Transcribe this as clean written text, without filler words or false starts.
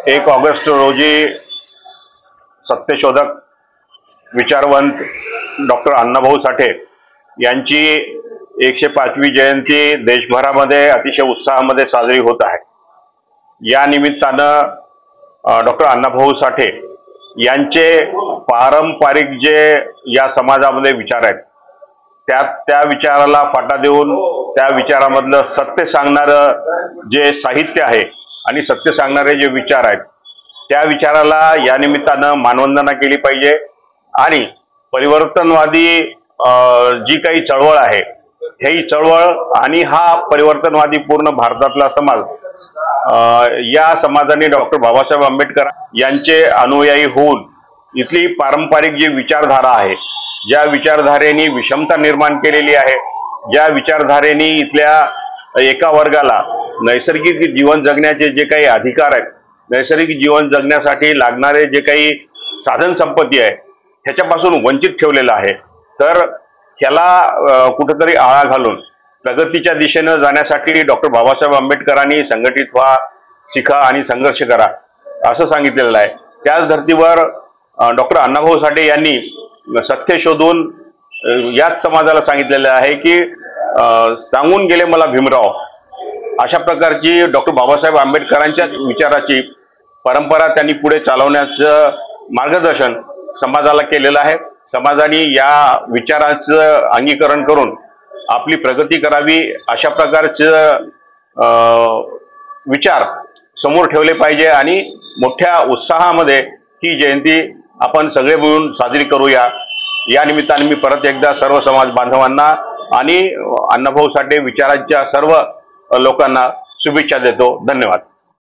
1 August रोजी सत्यशोधक विचारवंत डॉक्टर अण्णाभाऊ साठे यांची 105वी जयंती देशभरामध्ये अतिशय उत्साहामध्ये साजरी होत आहे। या निमित्तानं डॉक्टर अण्णाभाऊ साठे यांचे पारंपरिक जे या समाजामध्ये विचार आहेत त्या विचाराला फाटा देऊन त्या विचारामधलं सत्य सांगणारं जे साहित्य आहे आणि सत्य सांगणारे जे विचार आहेत त्या विचाराला या निमित्तानं मानवंदना केली पाहिजे। आणि परिवर्तनवादी जी काही चळवळ आहे ही चळवळ आणि हा परिवर्तनवादी पूर्ण भारतातला समाज या समाजाने डॉक्टर बाबासाहेब आंबेडकर यांचे अनुयायी होऊन इथली पारंपरिक जी विचारधारा आहे, ज्या विचारधारेने विषमता निर्माण केलेली आहे, ज्या विचारधारेने इथल्या एका वर्गाला नैसर्गिक जीवन जगण्याचे जे काही अधिकार आहेत, नैसर्गिक जीवन जगण्यासाठी लागणारे जे काही साधन संपत्ती आहे ह्याच्यापासून वंचित ठेवलेलं आहे। तर ह्याला कुठेतरी आळा घालून प्रगतीच्या दिशेने जाण्यासाठी डॉक्टर बाबासाहेब आंबेडकरांनी संघटित व्हा, शिका आणि संघर्ष करा असं सांगितलेलं आहे। त्याच धर्तीवर डॉक्टर अण्णाभाऊ साठे यांनी सत्य शोधून याच समाजाला सांगितलेलं आहे की सांगून गेले मला भीमराव, अशा प्रकारची डॉक्टर बाबासाहेब आंबेडकरांच्या विचाराची परंपरा त्यांनी पुढे चालवण्याचं मार्गदर्शन समाजाला केलेलं आहे। समाजाने या विचाराचं अंगीकरण करून आपली प्रगती करावी अशा प्रकारचे विचार समोर ठेवले पाहिजे आणि मोठ्या उत्साहामध्ये ही जयंती आपण सगळे मिळून साजरी करूया। या निमित्ताने मी परत एकदा सर्व समाज बांधवांना आणि अण्णाभाऊ साठे विचारांच्या सर्व लोकांना शुभेच्छा देतो। धन्यवाद।